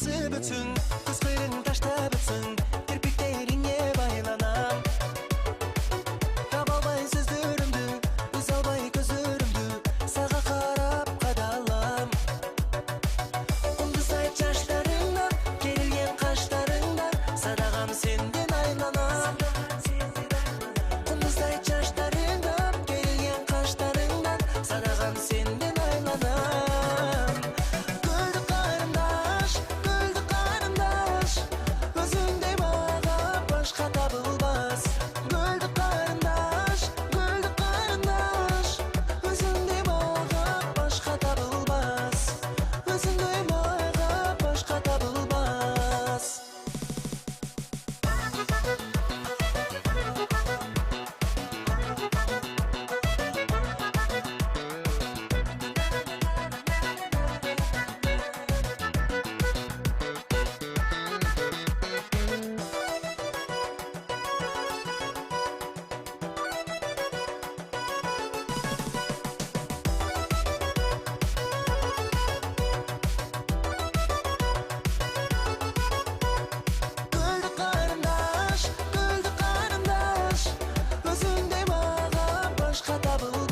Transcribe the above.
басып өтсүн, көз кырың таштап өтсүн, кирпиктериңе байланам. Таба албай сөздөрүмдү, үз албай көзөрүмдү, сага карап кадалам. Кундуздай чачтарыңдан, керилген каштарыңдан, садагам сенден айланам. Кундуздай чачтарыңдан, керилген каштарыңдан, садагам сенден айланам. Көлдүк карындаш, өзүңдөй мага башка табылбас. Көлдүк карындаш, өзүңдөй мага башка табылбас. Өзүңдөй мага башка табылбас. Көлдүк карындаш, өзүңдөй мага башка табылбас.